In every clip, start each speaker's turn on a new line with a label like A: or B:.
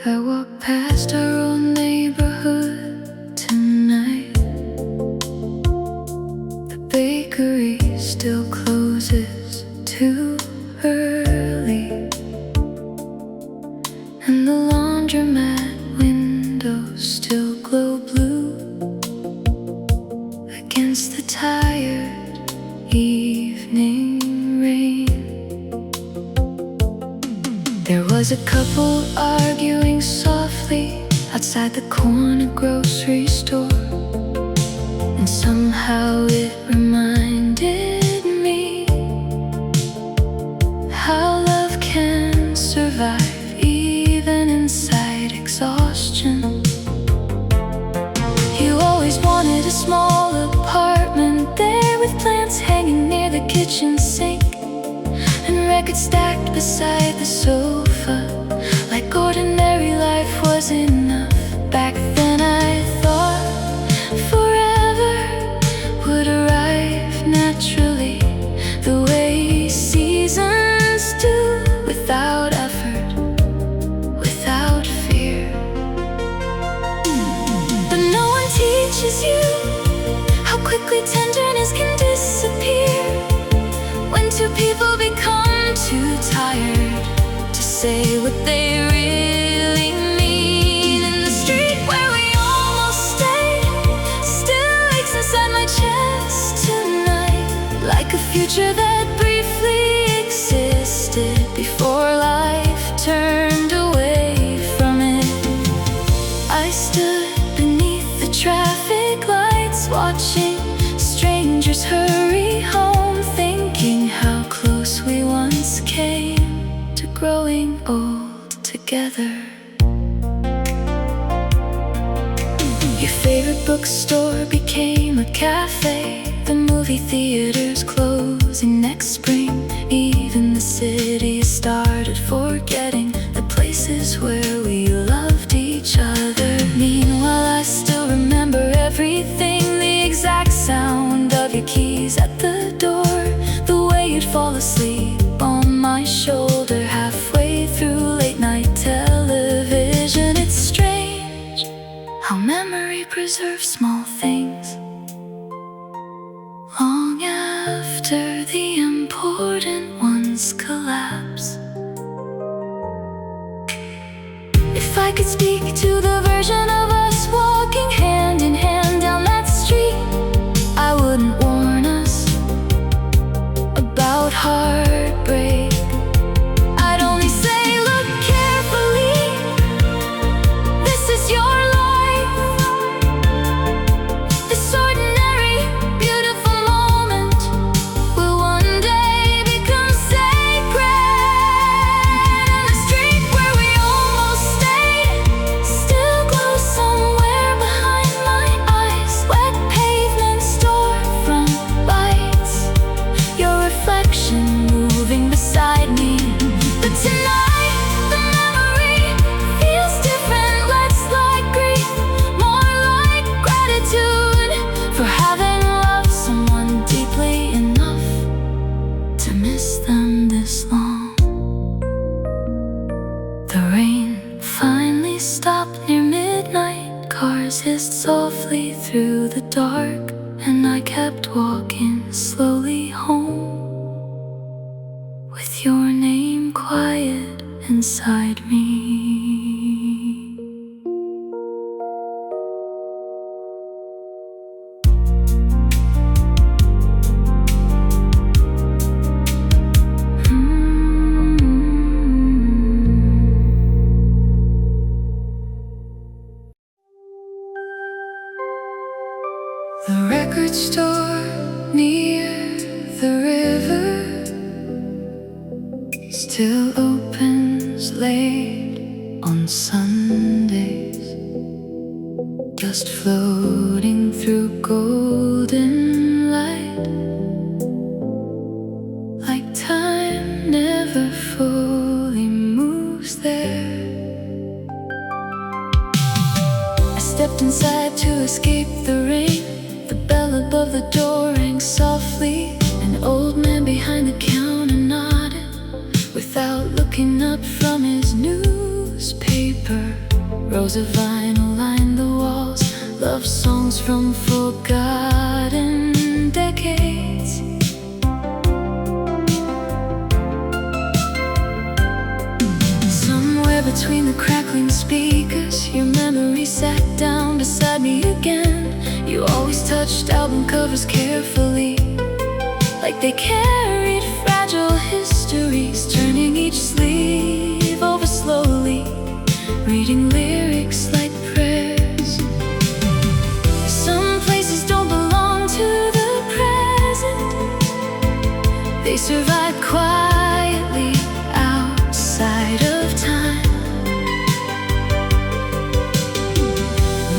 A: I walk past our old neighborhood tonight. The bakery still closes too early, and the laundromat windows still glow blue against the tired evening rain. There was a couple arguing softly outside the corner grocery store, and somehow it reminded me how love can survive even inside exhaustion. You always wanted a small apartment there, with plants hanging near the kitchen sink and records stacked beside the sofa, like ordinary life was enough. Back then I thought forever would arrive naturally, the way seasons do, without effort, without fear. But no one teaches you how quickly tenderness can disappear when two people become too tired to say what they really mean. In the street where we almost stayed still aches inside my chest tonight, like a future that briefly existed before life turned away from it. I stood beneath the traffic lights, watching strangers hurry home, thinking how close we once came to growing old together. Your favorite bookstore became a cafe, the movie theaters closing next spring. Even the city started forgetting the places where we loved each other. Meanwhile, I still remember everything, the exact sound of your keys at the door, the way you'd fall asleep on my shoulder halfway through late night television. It's strange how memory preserves small things long after the important ones collapse. If I could speak to the version of us walking hand in hand down that street, I wouldn't warn us about heartbreak. I'd only say, look carefully, this is your life. This ordinary, beautiful moment will one day become sacred. And the street where we almost stayed still glows somewhere behind my eyes. Wet pavement, storefront lights, your reflection moving beside me. But tonight the memory feels different, less like grief, more like gratitude for having loved someone deeply enough to miss them this long. The rain finally stopped near midnight, cars hissed softly through the dark, and I kept walking slowly home with your name quiet inside me. The record store near the river still opens late on Sundays, dust floating through golden light, like time never fully moves there. I stepped inside to escape the rain. The bell above the door rang softly. An old man behind the counter nodded without looking up from his newspaper. newspaper. Rows of vinyl line the walls, love songs from forgotten decades. Somewhere between the crackling speakers, your memory sat down beside me again. You always touched album covers carefully, like they carried fragile histories, turning each sleeve over slowly, reading lyrics like prayers. Some places don't belong to the present, they survive quietly outside of time,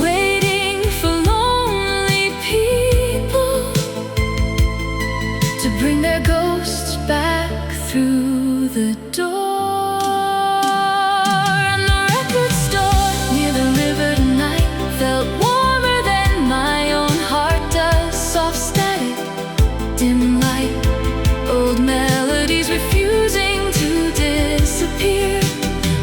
A: waiting for lonely people to bring their ghosts back through the door. And the record store near the river tonight felt warmer than my own heart does. Soft static, dim light, old melodies refusing to disappear.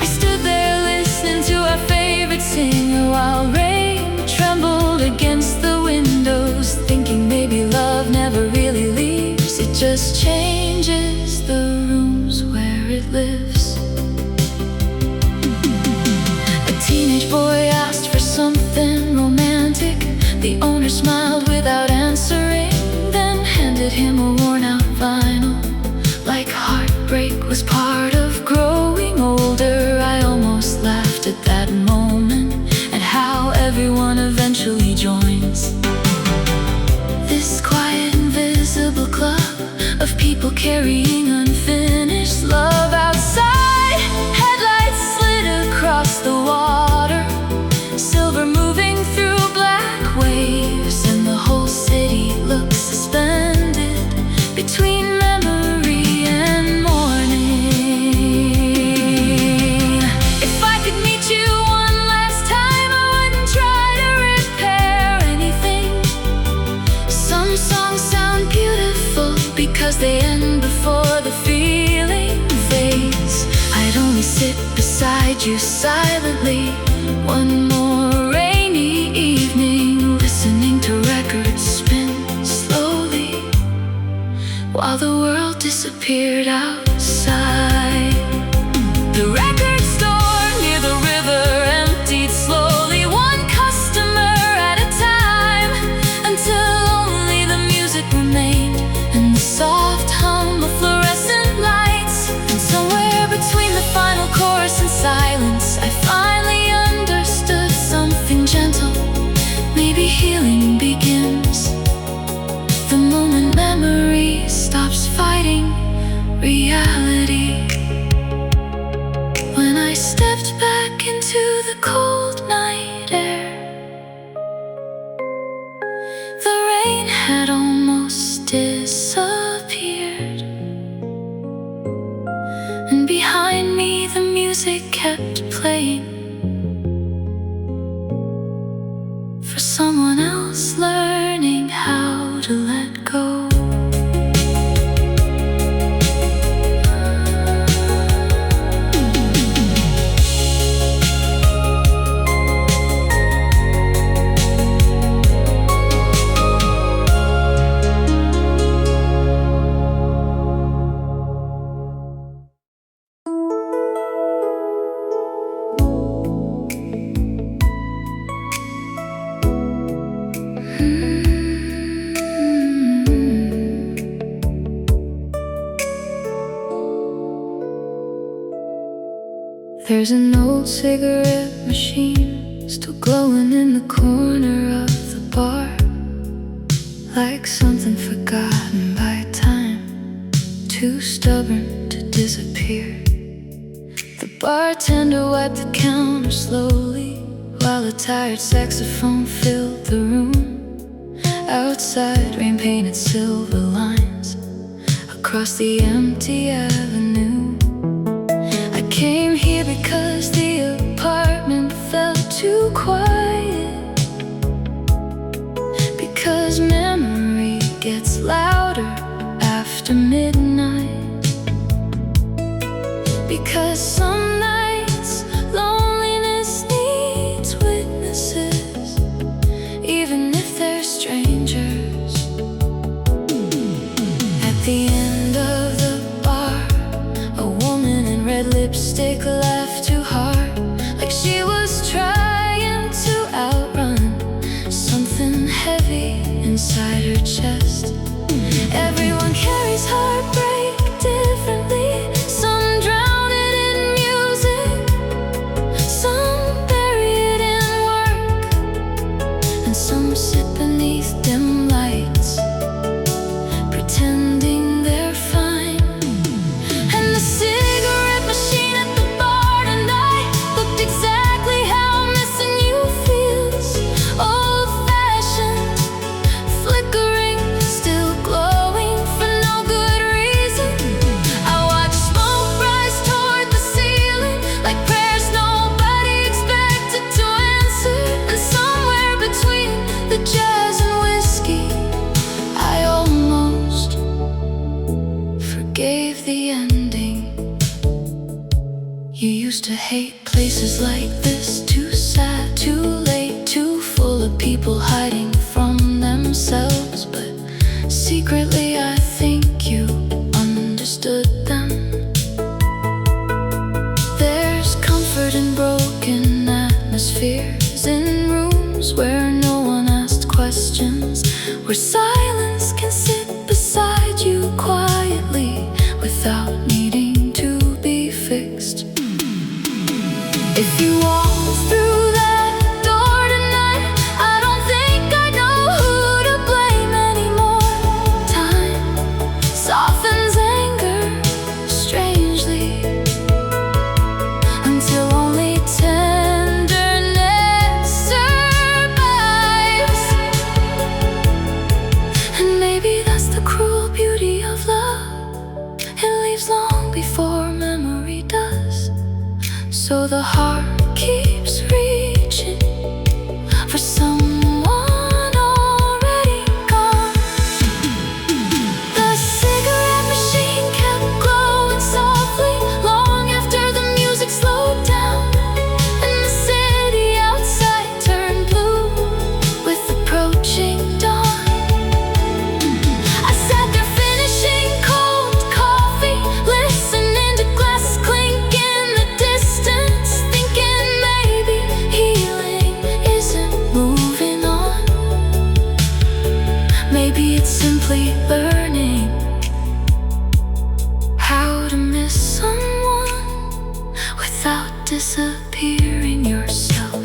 A: I stood there listening to our favorite singer while rain trembled against the windows, thinking maybe love never really leaves, it just changes the rooms where it lives. A teenage boy asked for something romantic. The owner smiled without answering, then handed him a worn-out vinyl. Like heartbreak was part of growing older, I almost laughed at that moment, at how everyone eventually joins this quiet, invisible club of people carrying unfinished love. Outside, headlights slid across the water, silver moving through black waves, and the whole city looked suspended between memory and morning. If I could meet you one last time, I wouldn't try to repair anything. Some songs sound beautiful because they end before the feeling fades. I'd only sit beside you silently one more rainy evening, listening to records spin slowly while the world disappeared outside. The record store near the river emptied slowly, one customer at a time, until only the music remained and the soft hum of fluorescent lights. And somewhere between the final chorus and silence, I finally understood something gentle. Maybe healing begins the moment memory stops fighting reality. When I stepped back into the cold night air, the rain had almost disappeared, and behind me the music kept playing for someone else learning how to let go. There's an old cigarette machine still glowing in the corner of the bar, like something forgotten by time, too stubborn to disappear. The bartender wiped the counter slowly while a tired saxophone filled the room. Outside, rain painted silver lines across the empty avenue. I came here because the apartment felt too quiet, because memory gets louder after midnight, because some nights long music laughed too hard, like she was trying to outrun something heavy inside her chest. Everyone carries heartbreak differently. Some drown it in music, some bury it in work, and some sit beneath dim lights, pretending they're fine. And the cigarette machine at the bar tonight looked exactly how missing you feels. Old-fashioned, flickering, still glowing for no good reason. I watched smoke rise toward the ceiling, like prayers nobody expected to answer. And somewhere between the jazz and whiskey, I almost forgave the ending. You used to hate places like this, too sad, too late, too full of people hiding from themselves. But secretly I think you understood them. There's comfort in broken atmospheres, in rooms where no one asked questions, where silence can sit beside you quietly without needing to be fixed. If you walk through that door tonight, I don't think I know who to blame anymore. Time softens anger strangely, until only tenderness survives. And maybe that's the cruel beauty of love. It leaves long before memory does. So the heart keeps reaching for someone already gone. The cigarette machine kept glowing softly long after the music slowed down, and the city outside turned blue with approaching dawn. I sat there finishing cold coffee, listening to glasses clink in the distance, thinking maybe healing isn't moving on. Maybe it's simply learning how to miss someone without disappearing yourself.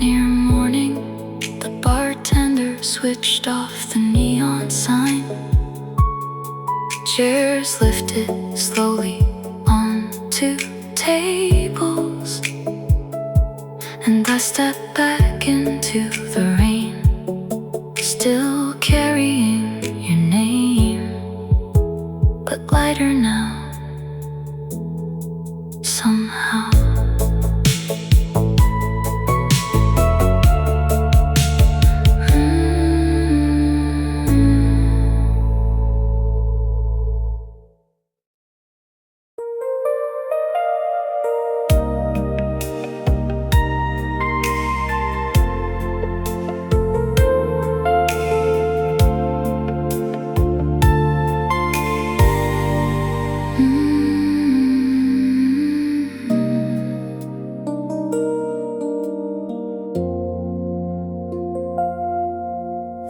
A: Near morning, the bartender switched off the neon sign. Chairs lifted slowly onto tables, and I stepped back into the rain, still carrying your name, but lighter now, somehow.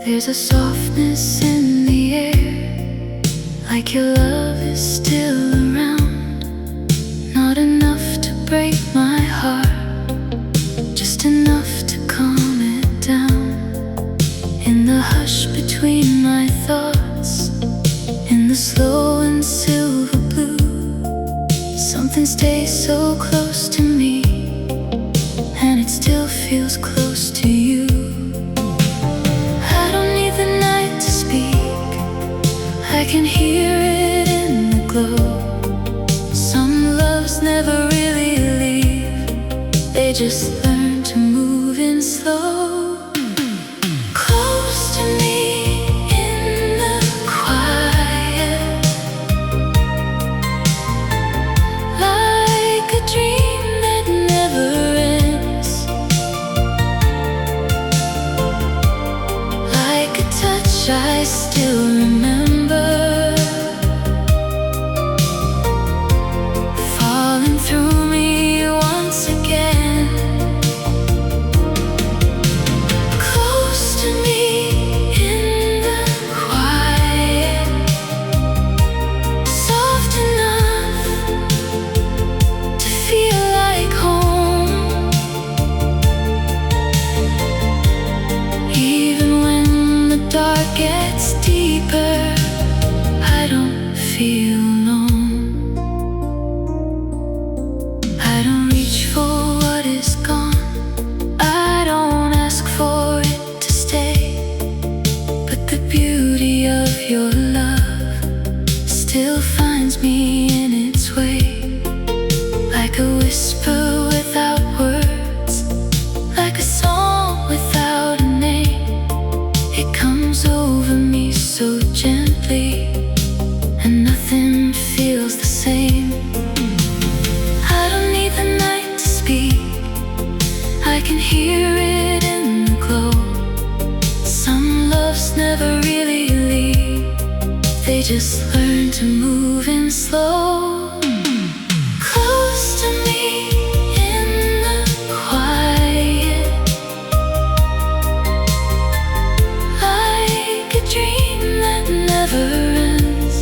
A: There's a softness in the air, like your love is still around. Not enough to break my heart, just enough to calm it down. In the hush between my thoughts, in the slow and silver blue, something stays so close to me, and it still feels close to you. I can hear it in the glow. Some loves never really leave, they just learn to move in slow. Close to me in the quiet, a whisper without words, like a song without a name. It comes over me so gently, and nothing feels the same. I don't need the night to speak, I can hear it in the glow. Some loves never really leave, they just learn to move in slow. Close to me in the quiet, like a dream that never ends.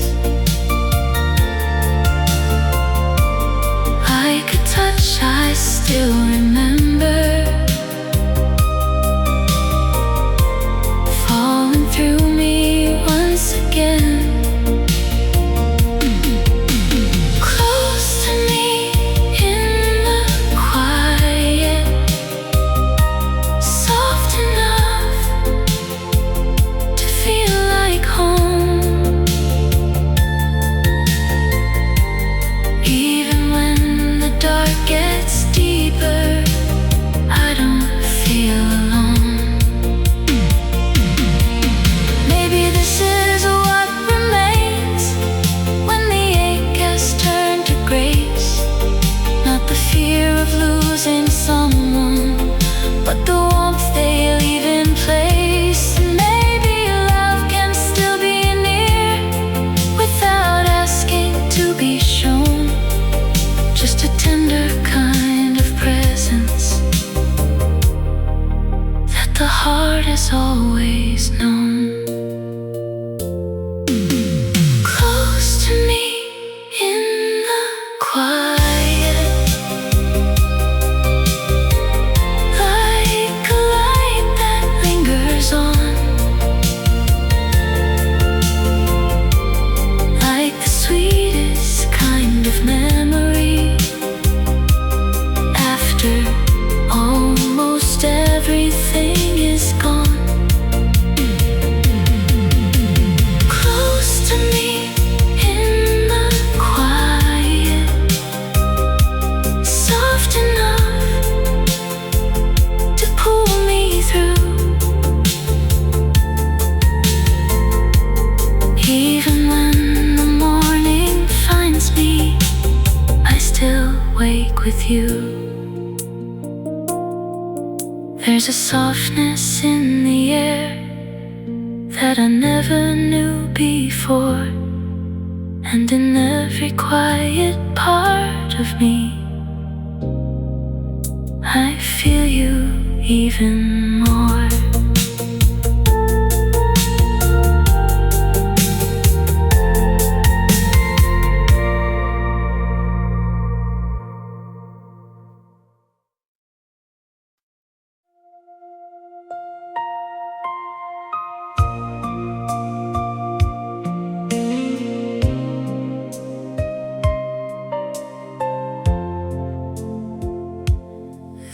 A: Like a touch I still remember, falling through me once again. Someone, but the warmth they leave in place. Maybe love can still be near without asking to be shown. Just a tender kind of presence that the heart has always known. Close to me in the quiet, everything is gone. Close to me in the quiet, soft enough to pull me through. Even when the morning finds me, I still wake with you. There's a softness in the air that I never knew before, and in every quiet part of me, I feel you even more.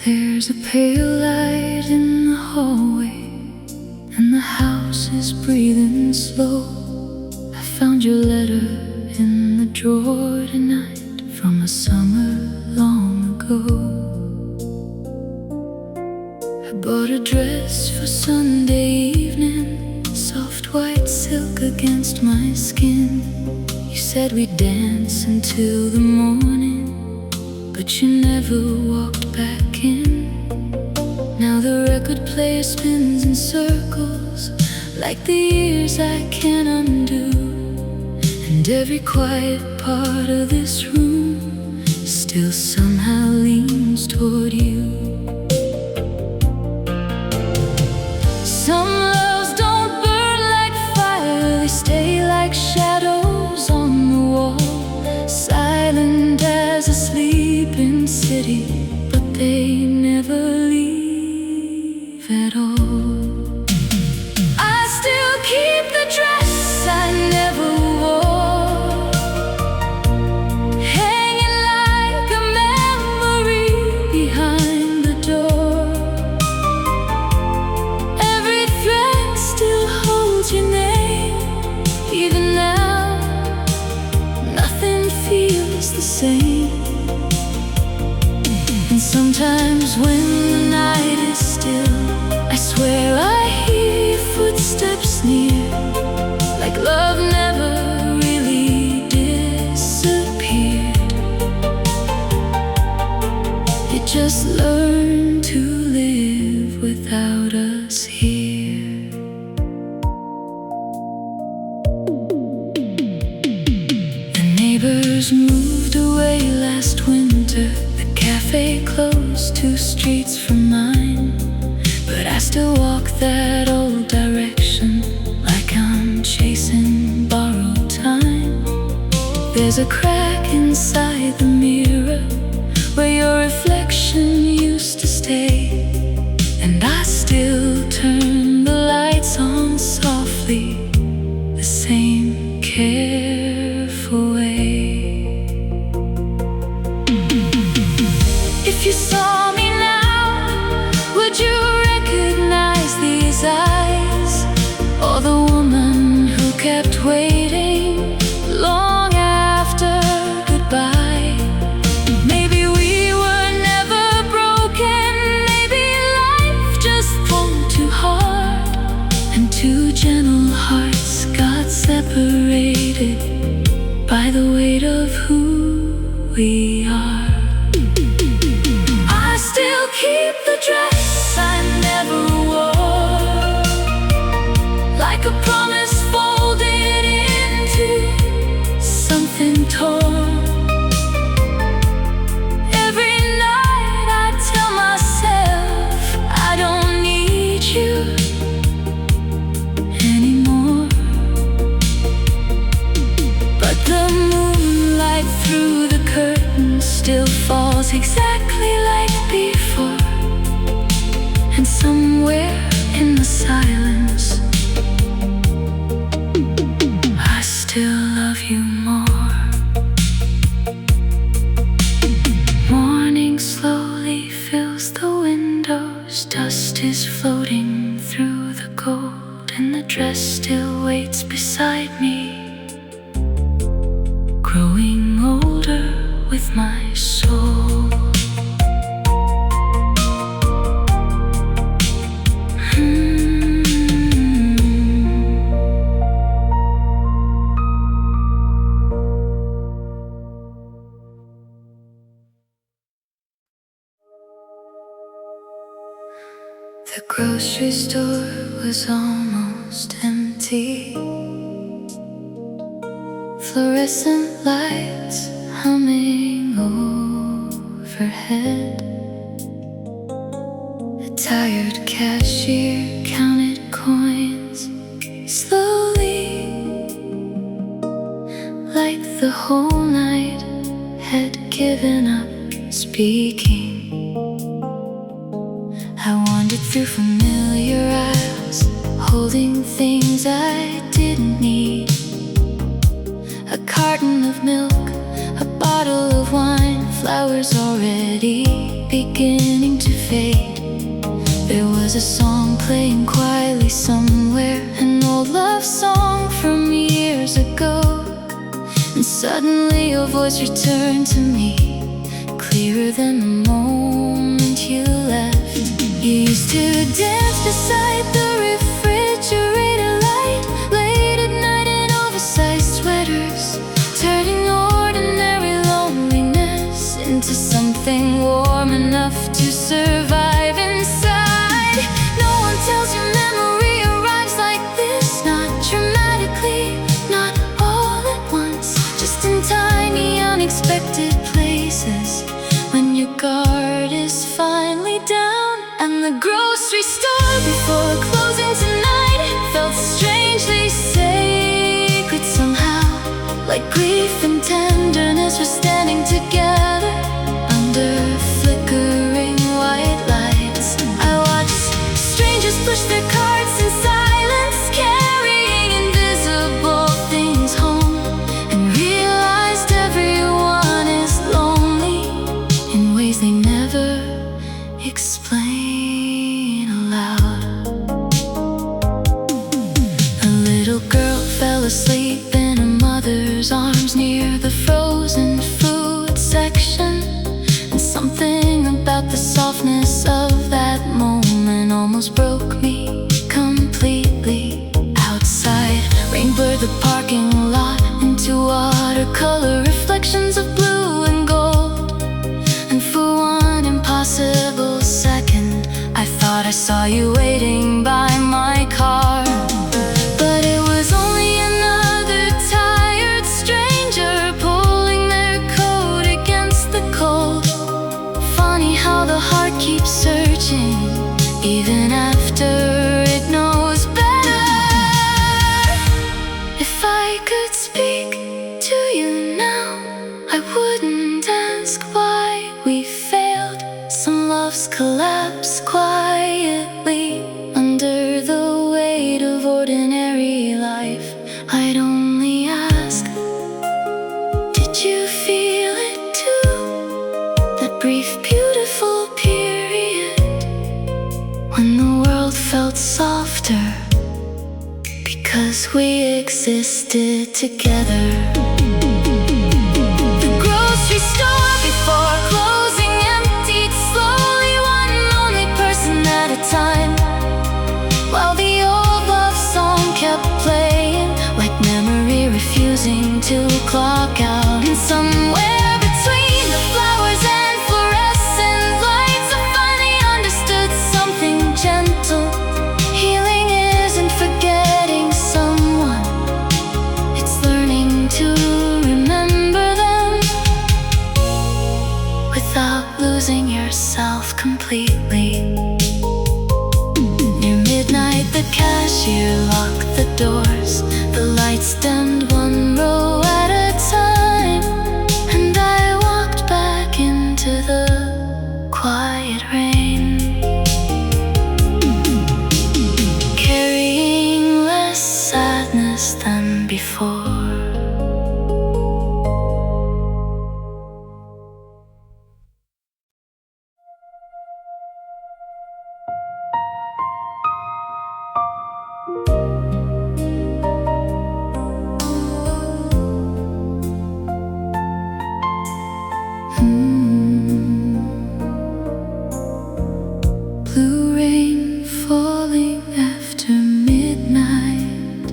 A: There's a pale light in the hallway, and the house is breathing slow. I found your letter in the drawer tonight, from a summer long ago. I bought a dress for Sunday evening, soft white silk against my skin. You said we'd dance until the morning, but you never walked back in. Now the record player spins in circles, like the years I can't undo. And every quiet part of this room still somehow leans toward you. Some loves don't burn like fire, they stay like shadows on the wall, silent as a sleeping city, but they never leave at all. I still keep the dress I never wore, hanging like a memory behind the door. Every thread still holds your name, even now nothing feels the same. Sometimes when the night is still, I swear I hear footsteps near, like love never really disappeared. It just learned to live without us here. The neighbors moved away last winter. The cafe closed 2 streets from mine, but I still walk that old direction like I'm chasing borrowed time. There's a crack inside the mirror where your reflection used to stay, and I still turn the lights on softly, the same careful way. If you saw me now, would you recognize these eyes? Or the woman who kept waiting long after goodbye? Maybe we were never broken, maybe life just pulled too hard, and 2 gentle hearts got separated by the weight of who we are. I still keep the dress I never wore, like a promise folded into something torn. Every night I tell myself I don't need you anymore, but the moonlight through the curtains still falls exactly like before, and somewhere in the silence I still love you more. Morning slowly fills the windows, dust is floating through the gold, and the dress still waits beside me, growing older with my soul. The grocery store was almost empty. Fluorescent lights humming overhead. A tired cashier counted coins slowly, like the whole night had given up speaking. I wandered through familiar aisles, holding things I didn't need. A carton of milk, a bottle of wine, flowers already beginning to fade. There was a song playing quietly somewhere, an old love song from years ago. And suddenly your voice returned to me, clearer than the moment you left. You used to dance beside the refrigerator light, late at night in oversized sweaters, turning ordinary loneliness into something warm enough to survive inside. No one tells you memory arrives like this, not dramatically, not all at once, just in tiny unexpected places, when your guard is finally down. And the grocery store before closing tonight felt strangely sacred somehow, like grief and tenderness were standing together under flickering white lights. I watched strangers push their carts in silence, carrying invisible things home, and realized everyone is lonely in ways they never explain aloud. A little girl fell asleep in her mother's arms near the frozen food section. saw you waiting by my car, but it was only another tired stranger pulling their coat against the cold. Funny how the heart keeps searching even after it knows better. If I could speak to you now, I wouldn't ask why we failed. Some loves collapse quietly under the weight of ordinary life. I'd only ask, did you feel it too? That brief, beautiful period when the world felt softer because we existed together. The grocery store before closing emptied slowly, one lonely person at a time, while the old love song kept playing, like memory refusing to clock out. And somewhere between the flowers and fluorescent lights, I finally understood something gentle. Healing isn't forgetting someone, it's learning to remember them without losing yourself completely. Near midnight, the cashier locked the doors. The lights dimmed one row at a time, and I walked back into the quiet rain, carrying less sadness than before. Blue rain falling after midnight,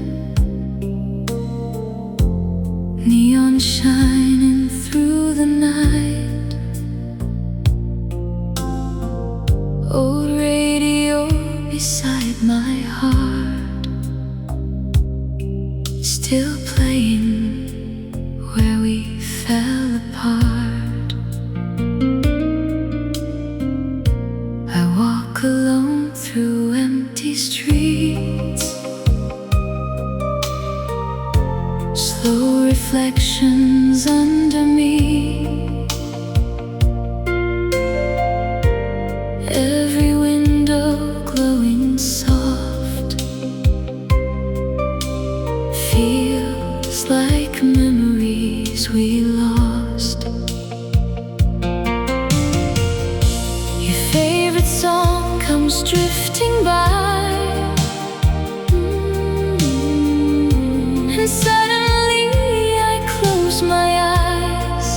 A: neon shining through the night. Old radio beside my heart, still playing where we fell apart. I walk alone through empty streets, slow reflections under me. Every window glowing soft, feels like memories we lost. Your favorite song comes drifting by, and suddenly I close my eyes.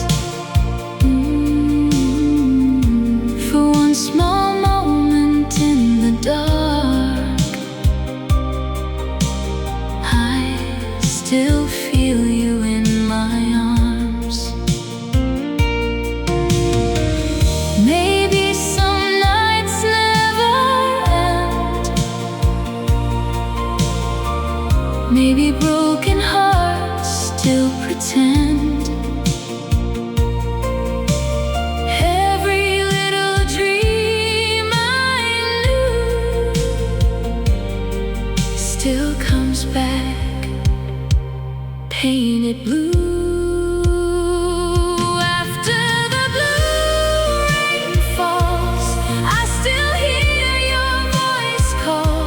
A: For one small moment in the dark, I still feel you in my arms. Maybe some nights never end, maybe broken hearts still pretend. Every little dream I knew still comes back, painted blue. After the blue rain falls, I still hear your voice call.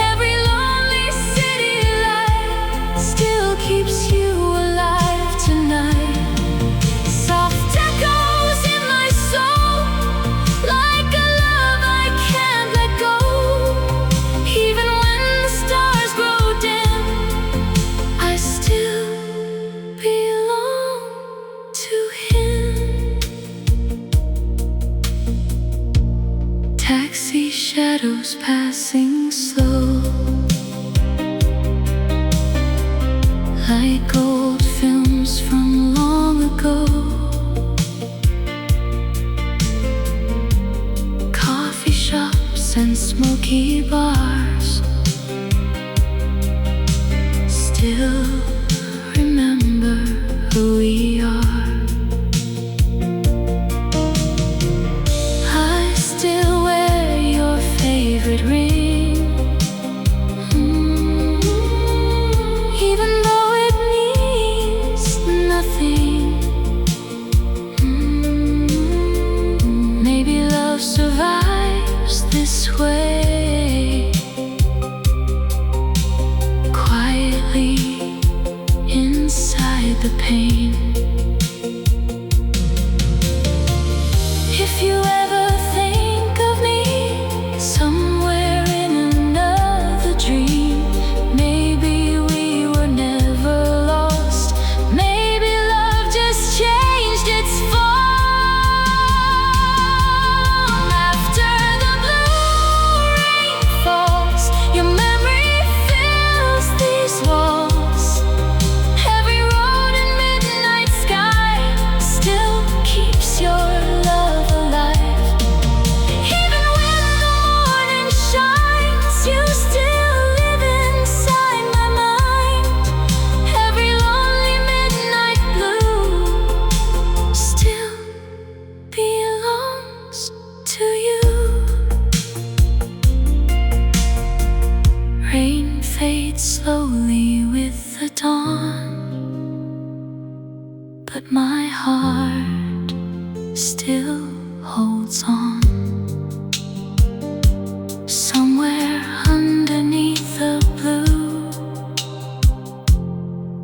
A: Every lonely city light still keeps you alive tonight. Soft echoes in my soul, like a love I can't let go. Even when the stars grow dim, I still belong to him. Taxi shadows passing slow, like old films from long ago. Coffee shops and smoky bars. Still remember who we are. I still wear your favorite ring, even though it means nothing. Maybe love survives this way, quietly inside the pain. If you ever think of me somewhere in another dream, maybe we were never lost. Maybe love just changed its form. After the blue rain falls, your memory fills these walls. Every road and midnight sky still keeps your love alive. Even when the morning shines, you still live inside my mind. Every lonely midnight blue still belongs to you. Rain fades slowly with the dawn, but my heart still holds on. Somewhere underneath the blue,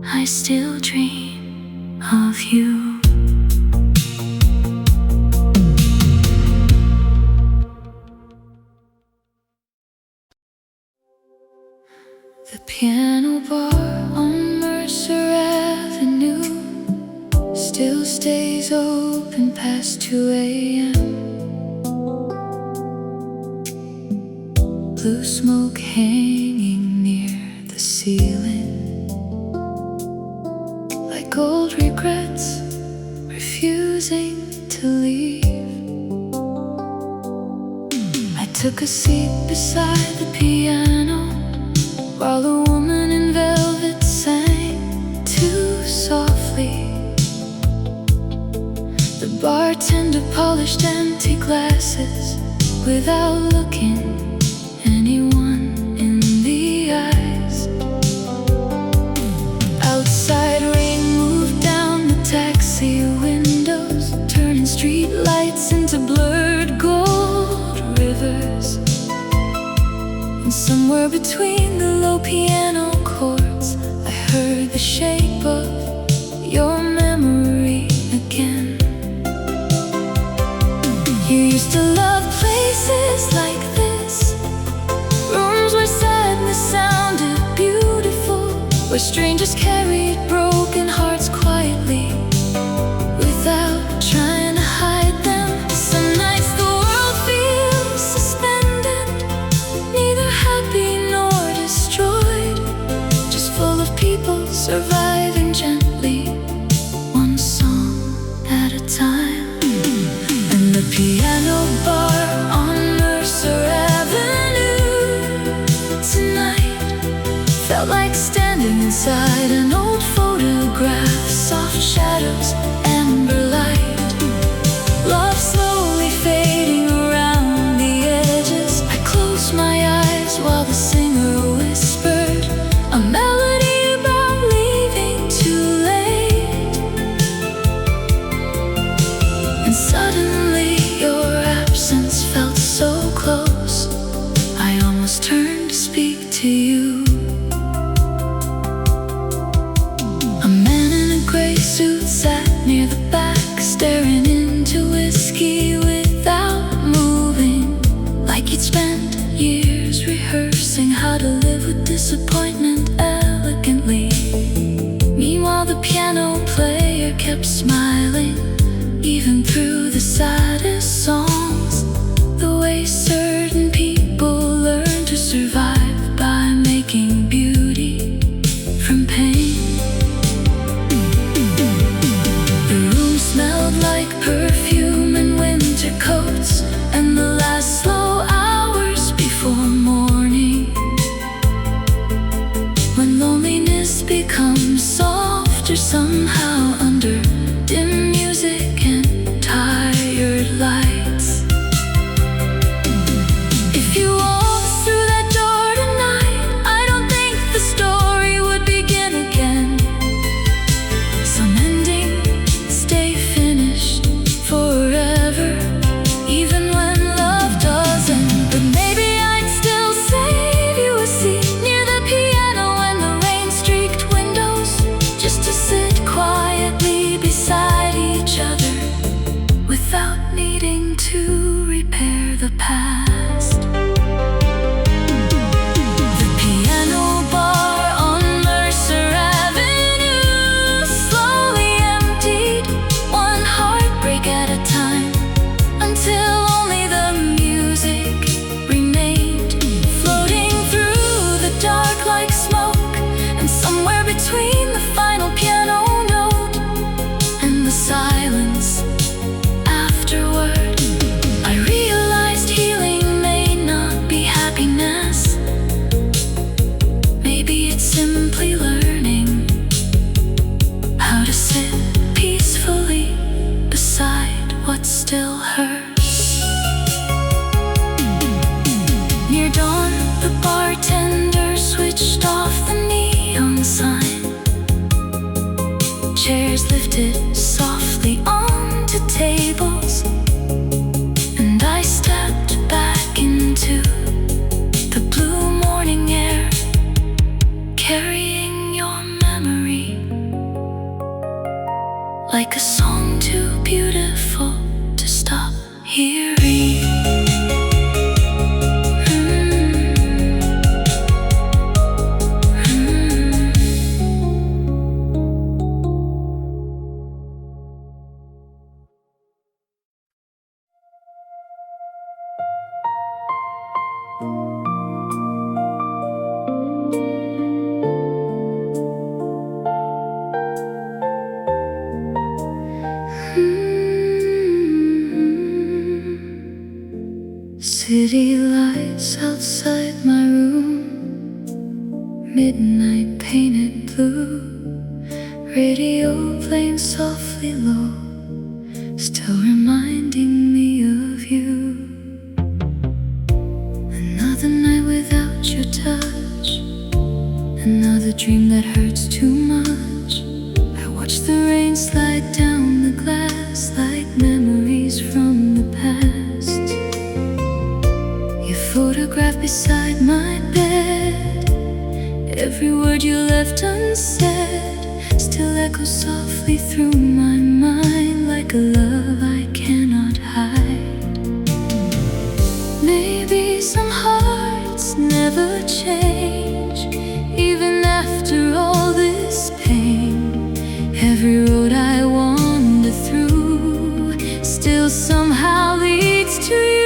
A: I still dream of you. The piano bar on Mercer Avenue still stays open past 2 a.m. Blue smoke hanging near the ceiling, like old regrets refusing to leave. I took a seat beside the piano while a woman in velvet sang too softly. The bartender polished empty glasses without looking anyone in the eyes. Outside, rain moved down the taxi windows, turning street lights into blurred gold rivers. And somewhere between the low piano chords, I heard the shape of your memory again. You used to love places like this, rooms where sadness sounded beautiful, where strangers carried broken hearts quietly without trying to hide them. Some nights the world feels suspended, neither happy nor destroyed, just full of people surviving gently, one song at a time. And the piano bar on Mercer Avenue tonight felt like standing inside an old photograph. Soft shadows, amber light, love slowly fading around the edges. I closed my eyes while the singer whispered a melody about leaving too late. And suddenly your absence felt so close, I almost turned to speak to you. A man in a gray suit sat near the back, staring into whiskey without moving, like he'd spent years rehearsing how to live with disappointment elegantly. Meanwhile, the piano player kept smiling, even through the saddest songs. The way certain people learn to survive by making beauty from pain. The room smelled like perfume and winter coats, and the last slow hours to repair the past. The piano bar on Mercer Avenue slowly emptied, one heartbreak at a time, until only the music remained, floating through the dark like smoke. And somewhere between the final piano note and the silence afterward, I realized healing may not be happiness. Maybe it's simply learning how to sit peacefully beside what still hurts. Near dawn, the bartender switched off the neon sign. Chairs lifted softly onto tables, and I stepped back into the blue morning air, carrying your memory like a song too beautiful to stop hearing. City lights outside my room, midnight painted blue, radio playing softly low, still reminding me of you. Another night without your touch, another dream that hurts too much. I watch the rain slide down the glass like memories from the past. Your photograph beside my bed, every word you left unsaid still echoes softly through my mind like a love I cannot hide. Maybe some hearts never change, even after all this pain. Every road I wander through still somehow leads to you.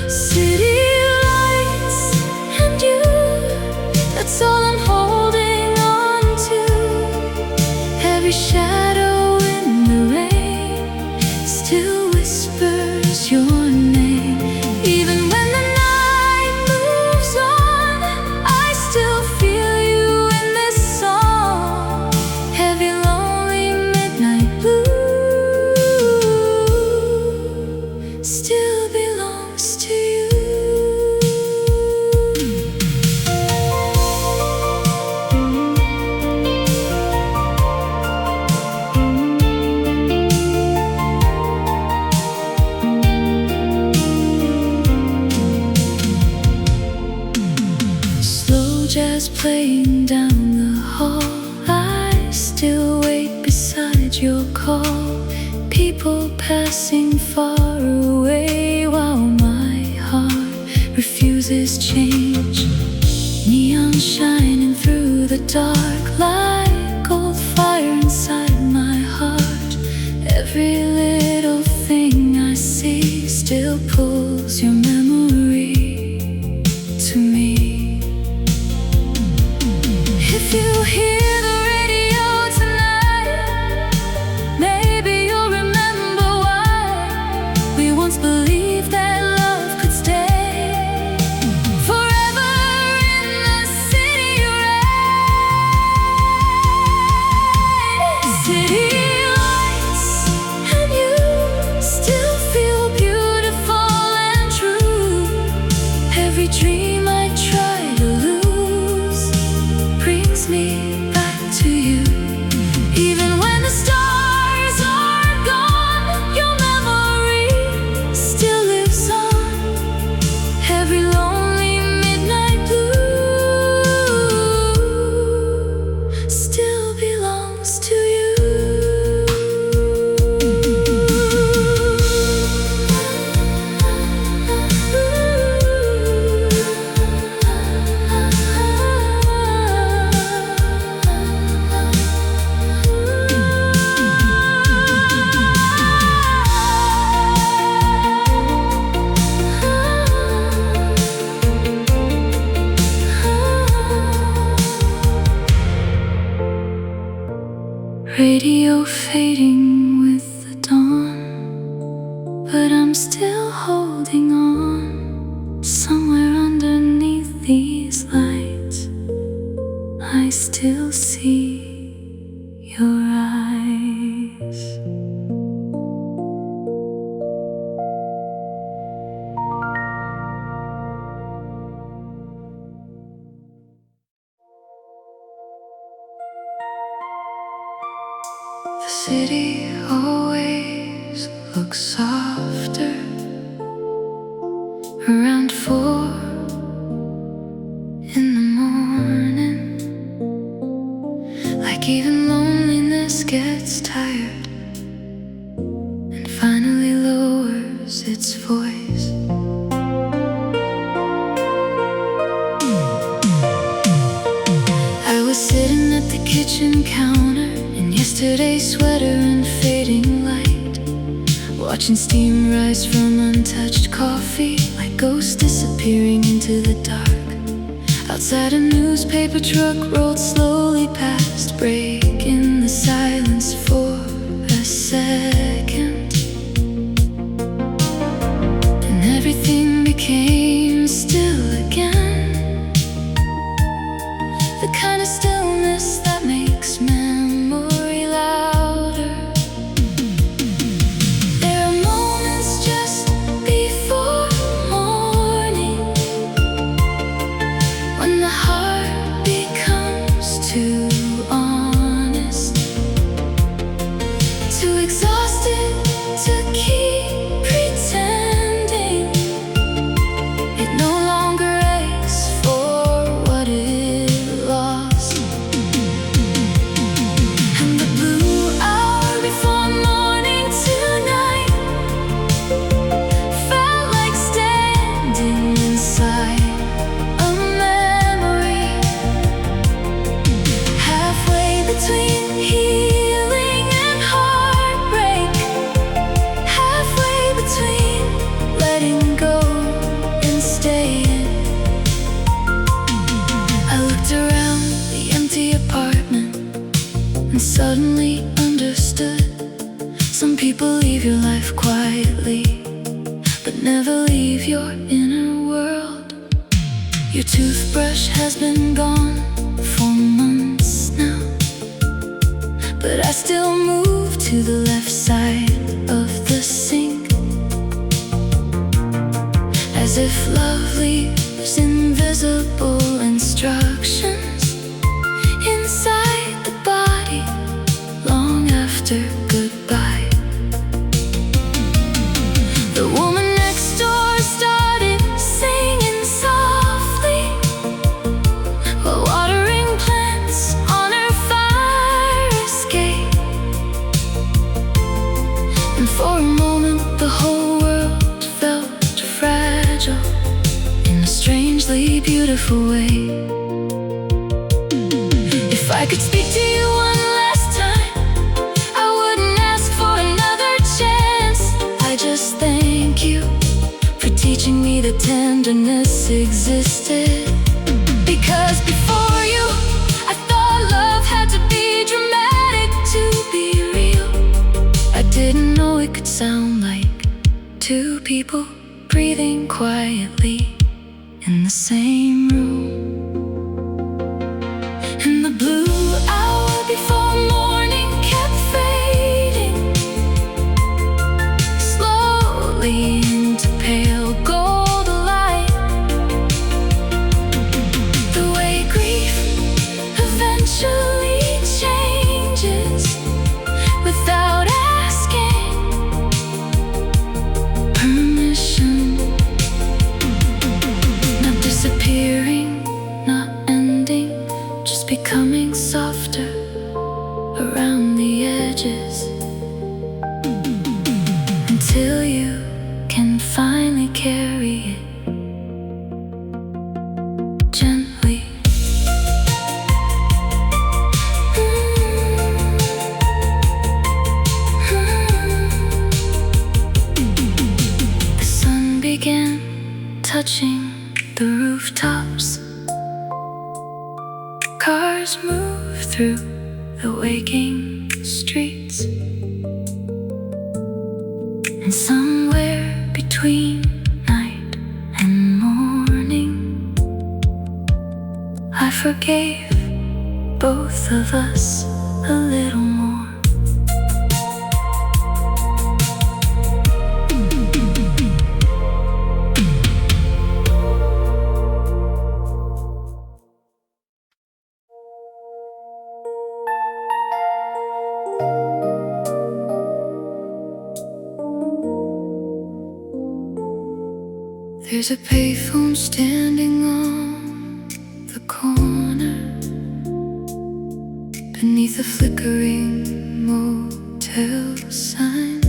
A: City lights and you, that's all I'm holding on to. Every shadow in the rain still whispers your name. Even when the night moves on, I still feel you in this song. Heavy, lonely midnight blue still belongs to you. Slow jazz playing down the hall, I still wait beside your call. People passing far away while my heart refuses change. Neon shining through the dark like cold fire inside my heart. Every little thing I see still pulls your memory to me. If you hear the radio tonight, maybe you'll remember why we once believed that love could stay forever in the city you ride. City lights and you still feel beautiful and true. but I'm still holding on. Somewhere underneath these lights, I still see your eyes. The city always looks softer around 4 in the morning. Like even loneliness gets tired and finally lowers its voice. I was sitting at the kitchen counter in yesterday's sweater and fading light, watching steam rise from untouched coffee, like ghosts disappearing into the dark. Outside, a newspaper truck rolled slowly past, breaking the silence for a second, and everything became still again. The kind of stillness that makes memory louder. There are moments just before morning when the heart becomes too honest, too exhausted to keep pretending. It no longer aches for what it lost. And the blue hour before morning tonight felt like standing inside a memory, halfway between healing and heartbreak, halfway between letting go and staying. I looked around the empty apartment and suddenly understood. Some people leave your life quietly, but never leave your inner world. Your toothbrush has been gone for months now, but I still move to the left side of the sink, as if love leaves invisible instructions inside the body long after goodbye. The woman next door started singing softly while watering plants on her fire escape. And for a moment the whole world felt fragile in a strangely beautiful way. If I could speak to you one last time, I wouldn't ask for another chance. I just thank you for teaching me that tenderness existed. Because before you, I thought love had to be dramatic to be real. I didn't know it could sound like two people breathing quietly in the same room. And the blue hour before morning kept fading slowly into pale gold light. The way grief eventually changes without asking permission. Not disappearing, not ending, just becoming softer around the edges, until you can finally carry it gently. The sun began touching the rooftops. Cars move through the waking streets, and somewhere between night and morning. I forgave both of us a little more. There's a payphone standing on the corner beneath a flickering motel sign.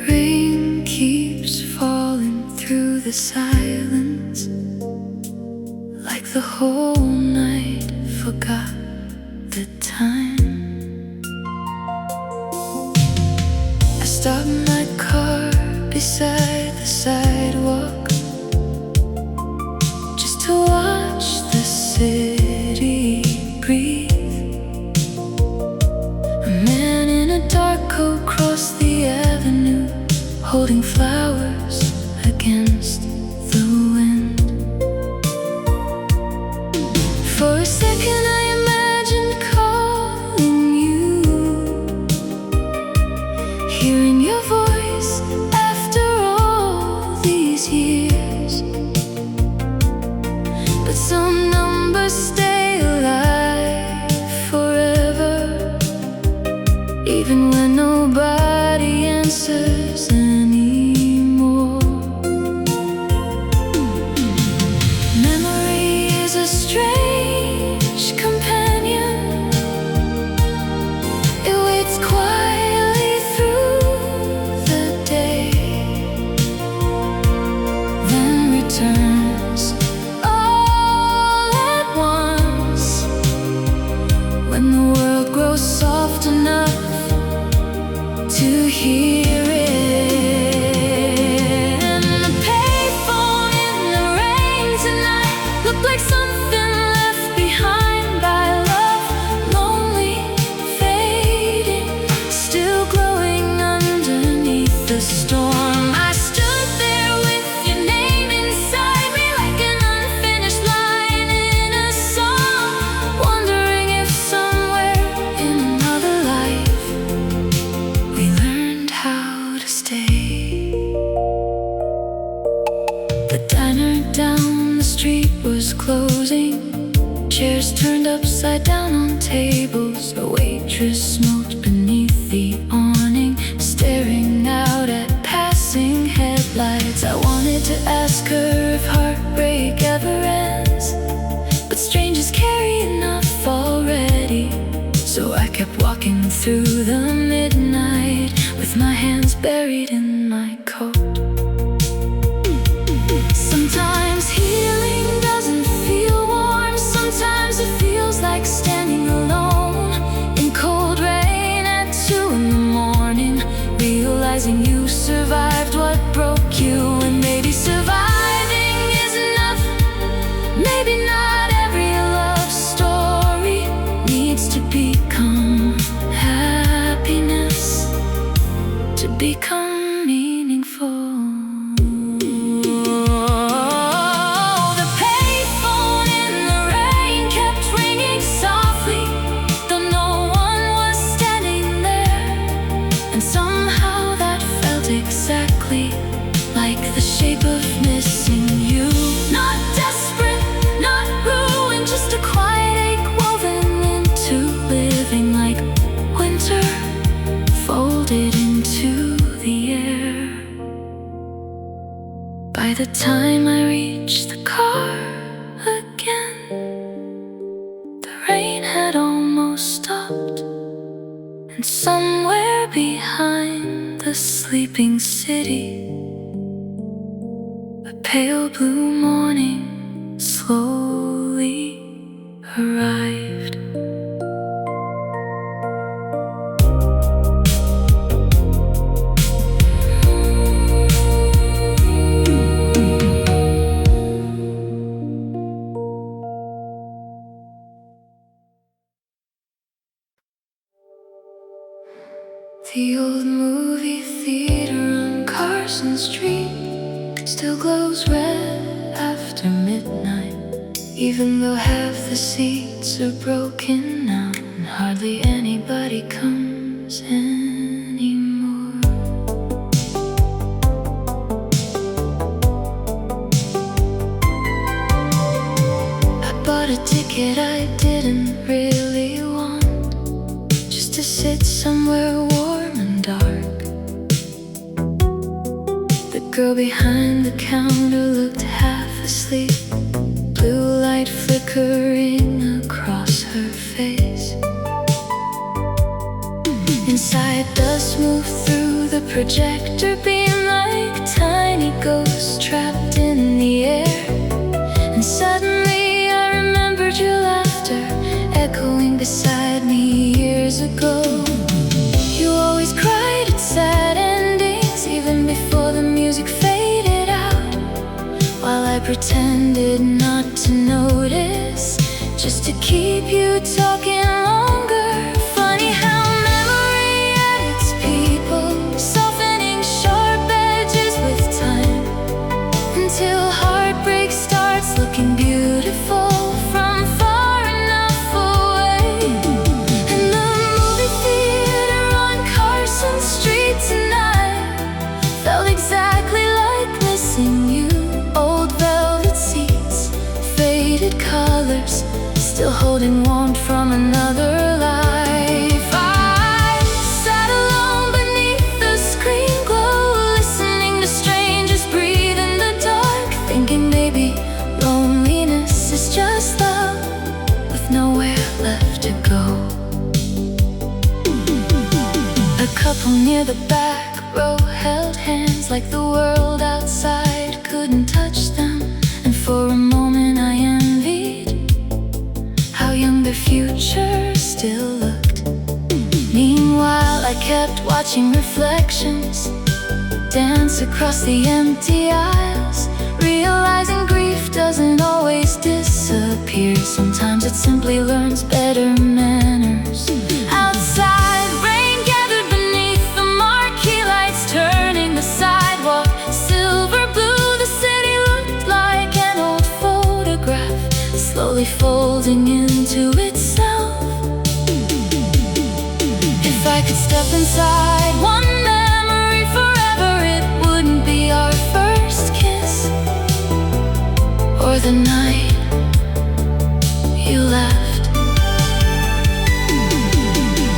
A: Rain keeps falling through the silence, like the whole night forgot the time. I stopped my car beside the sidewalk just to watch the city breathe. A man in a dark coat crossed the avenue, holding flowers against the wind. For a second I imagined calling you, hearing your voice after all these years. But some numbers stay alive forever, even when nobody answers anymore. Memory is a strange companion. It waits quietly through the day, then returns all at once when the world grows soft enough to hear it. And the payphone in the rain tonight looked like something left behind by love, lonely, fading, still glowing underneath the storm. I stood there with your name inside me, like an unfinished line in a song, wondering if somewhere in another life we learned how to stay. The diner down the street was closing, chairs turned upside down on tables. A waitress smoked beneath the awning, staring out at passing headlights. I wanted to ask her if heartbreak ever ends, but strangers carry enough already. So I kept walking through the midnight with my hands buried in my coat. Sometimes healing doesn't feel warm, sometimes it feels like standing alone in cold rain at 2 in the morning, realizing you survived what broke you. And maybe surviving is enough, maybe not every love story needs to become happiness to become meaningful. The payphone in the rain kept ringing softly, though no one was standing there. And somehow that felt exactly like the shape of missing you. Not desperate, not ruined, just a quiet ache woven into living, like winter folded into the air. By the time I reached the car again, the rain had almost stopped, and somewhere behind the sleeping city, a pale blue morning slowly arrived. The old movie theater on Carson Street still glows red after midnight, even though half the seats are broken now and hardly anybody comes anymore. I bought a ticket I didn't really want, just to sit somewhere warm and dark. The girl behind the counter looked half asleep, blue light flickering across her face. Inside, dust moved through the projector beam like tiny ghosts trapped in the air. And suddenly I remembered your laughter echoing beside me years ago. You always cried at sad endings, even before the music faded out, while I pretended not to notice, just to keep you talking longer. Funny how memory edits people, softening sharp edges with time, until heartbreak starts looking beautiful from far enough away. And the movie theater on Carson Street tonight felt exactly like missing you. Old velvet seats, faded colors, still holding warmth from another life. I sat alone beneath the screen glow, listening to strangers breathe in the dark, thinking maybe loneliness is just love with nowhere left to go. A couple near the back row held hands like the world outside couldn't touch them, and for a moment I envied how young their future still looked. Meanwhile, I kept watching reflections dance across the empty aisles, realizing grief doesn't always disappear. Sometimes it simply learns better manners. Outside, rain gathered beneath the marquee lights, turning the sidewalk silver blue. The city looked like an old photograph, slowly folding into itself. If I could step inside one memory forever, it wouldn't be our first kiss, or the night you left.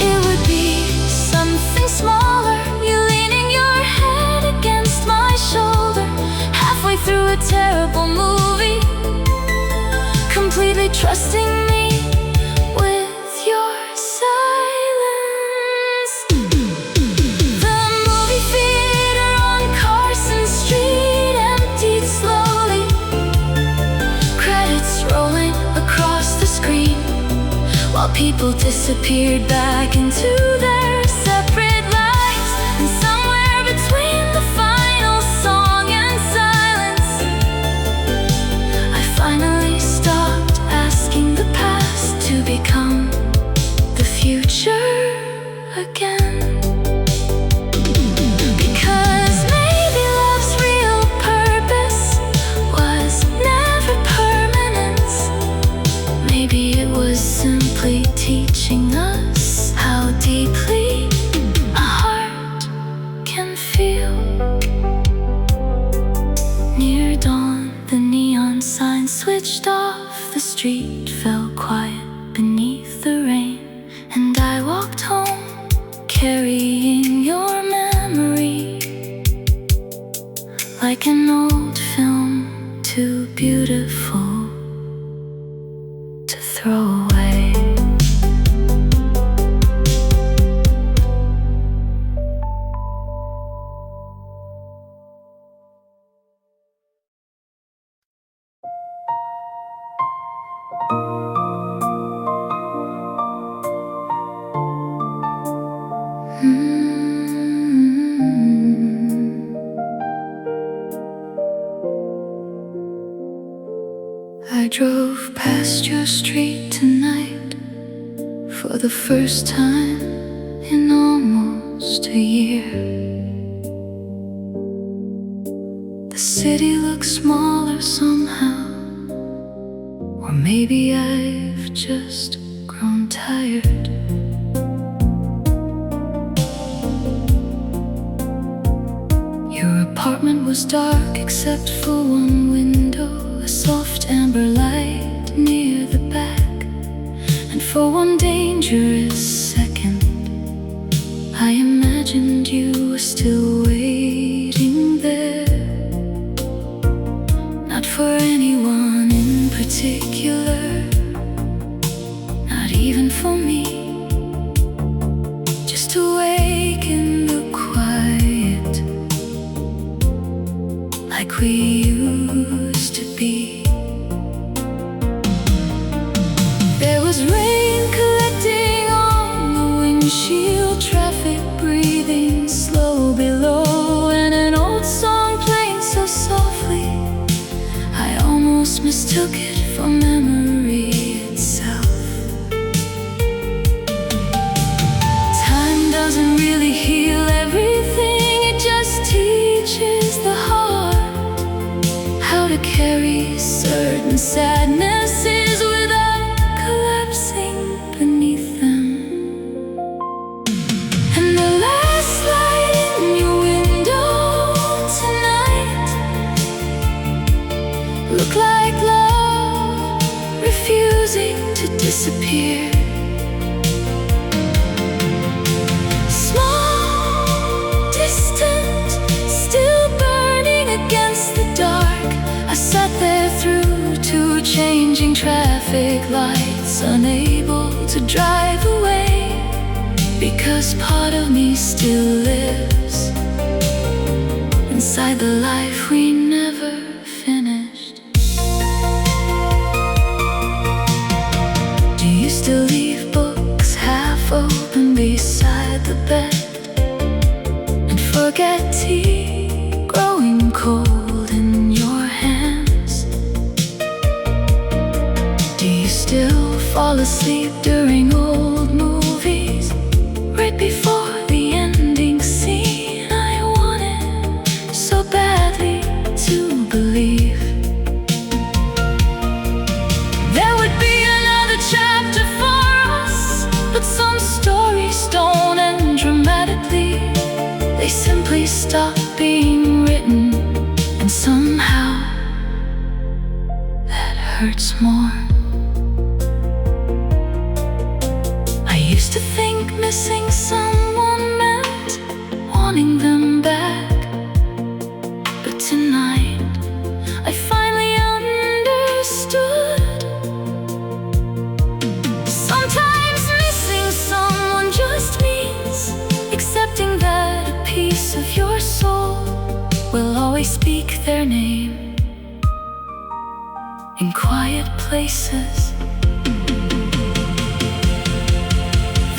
A: It would be something smaller, you leaning your head against my shoulder, halfway through a terrible movie, completely trusting me with your silence. The movie theater on Carson Street emptied slowly, credits rolling across the screen, while people disappeared back into their separate lives. And somewhere between the final song and silence, I finally stopped asking the past to become the future again. Because maybe love's real purpose was never permanence. Maybe it was simply teaching us how deeply a heart can feel. Near dawn, the neon sign switched off, the street fell quiet beneath the rain, and I walked home carrying your memory like an old film, too beautiful to throw away. I drove past your street tonight for the first time in almost city looks smaller somehow. Or maybe I've just grown tired. Your apartment was dark except for one window, a soft amber light near the back. And for one dangerous second, I imagined you were still waiting there. Not for anyone in particular, not even for me, just to wake in the quiet like we used to be. There was rain collecting on the windshield, traffic breathing slow below, and an old song playing so softly I almost mistook it for memory itself. Time doesn't really heal everything, it just teaches the heart how to carry certain sadnesses without collapsing beneath them. And the last light in your window tonight looked like love refusing to disappear. Small, distant, still burning against the dark. I sat there through two changing traffic lights, unable to drive away, because part of me still lives inside the life we never finished. Do you still leave books half open beside the bed and forget tea growing cold in your hands? Do you still fall asleep during old movies right before the ending scene? I wanted so badly to believe there would be another chapter for us, but some stories don't end dramatically. They simply stop being written, and somehow that hurts more. I used to think missing someone meant wanting them back, but tonight I finally understood. Sometimes missing someone just means accepting that a piece of your soul will always speak their name in quiet places.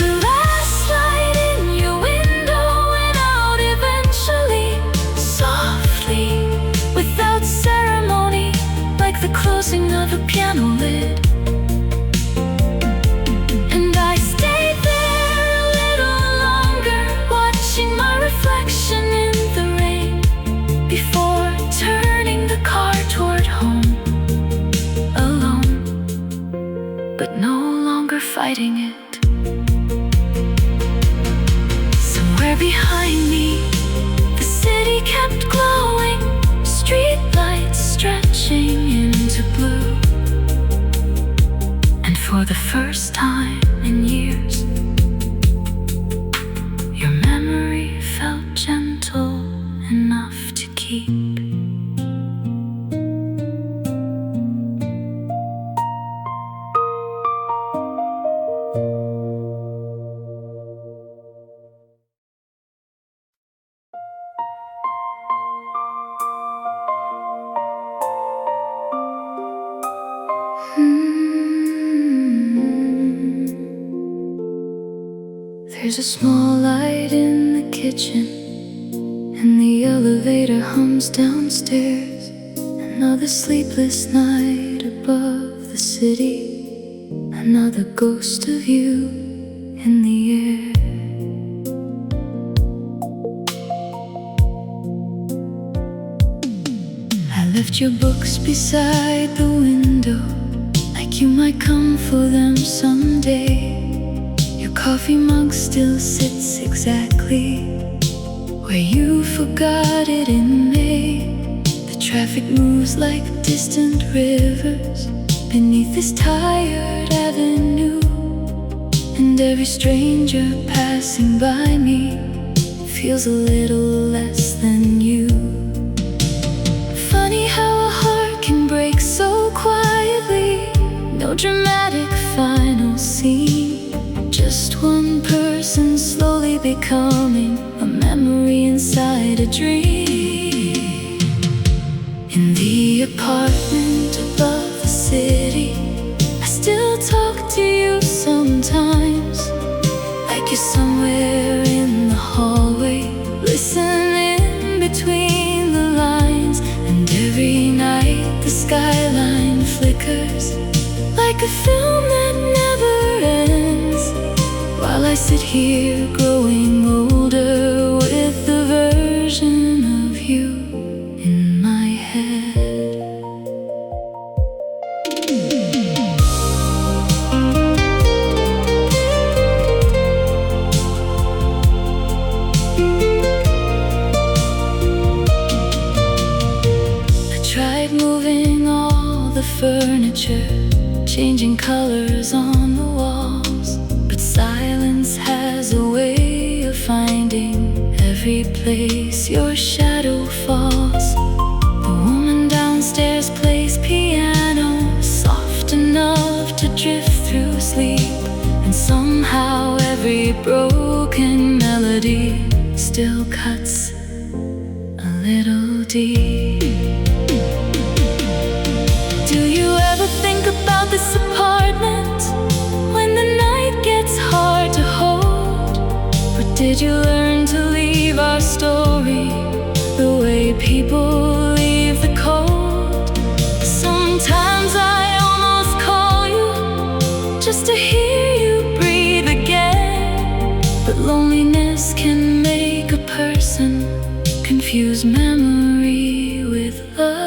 A: The last light in your window went out eventually, softly, without ceremony, like the closing of a piano lid. And I stayed there a little longer, watching my reflection in the rain, before turning the car toward home, alone, but no longer fighting it. Somewhere behind me, the city kept glowing, street lights stretching into blue. And for the first time in years, your memory felt gentle enough to keep. There's a small light in the kitchen, and the elevator hums downstairs. Another sleepless night above the city, another ghost of you in the air. left your books beside the window, like you might come for them someday. Your coffee mug still sits exactly where you forgot it in May. The traffic moves like distant rivers beneath this tired avenue, and every stranger passing by me feels a little less than you. Funny how a heart can break so quietly. No dramatic final scene, just one person slowly becoming a memory inside a dream. In the apartment above the city, I still talk to you sometimes, like you're somewhere in the hallway, listening between the lines. And every night the skyline flickers like a film that never ends, while I sit here growing older with the version of you in my head. I tried moving all the furniture, changing colors on the walls, but silence has a way of finding every place your shadow falls. The woman downstairs plays piano, soft enough to drift through sleep, and somehow every broken melody still cuts a little deep. Do you ever think about this apartment when the night gets hard to hold? Or did you learn to leave our story the way people leave the cold? Sometimes I almost call you just to hear you breathe again, but loneliness can make a person confuse memory with love.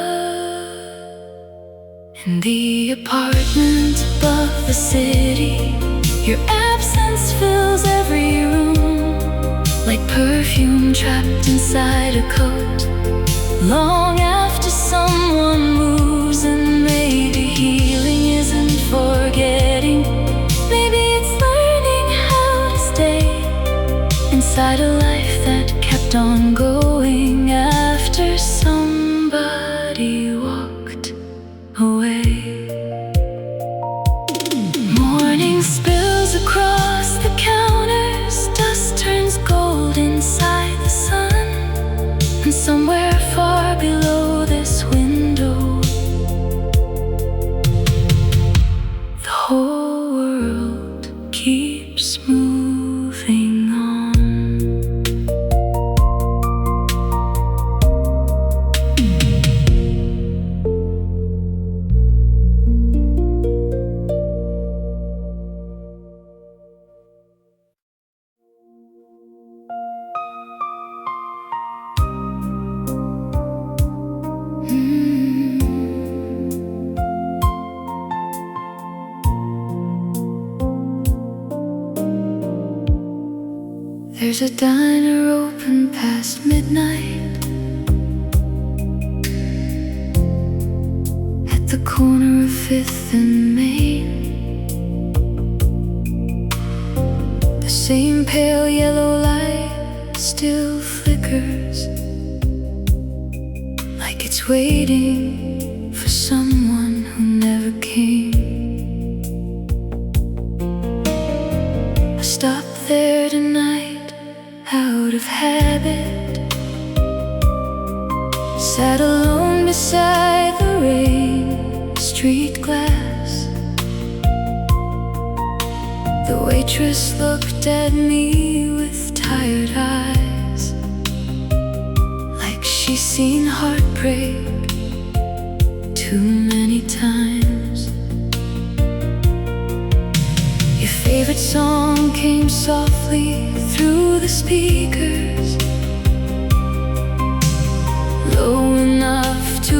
A: In the apartment above the city, your absence fills every room, like perfume trapped inside a coat. Long after someone moves, and maybe healing isn't forgetting, maybe it's learning how to stay inside a life that kept on going after somebody walked away. Morning spills across the counters, dust turns gold inside the sun, and somewhere far below this window, the whole world keeps moving on. There's a diner open past midnight at the corner of 5th and Main. The same pale yellow light still flickers, like it's waiting for someone who never came. I stopped there tonight out of habit, sat alone beside the rain, street glass. The waitress looked at me with tired eyes, like she's seen heartbreak too many times. Your favorite song came softly through the speakers, low enough to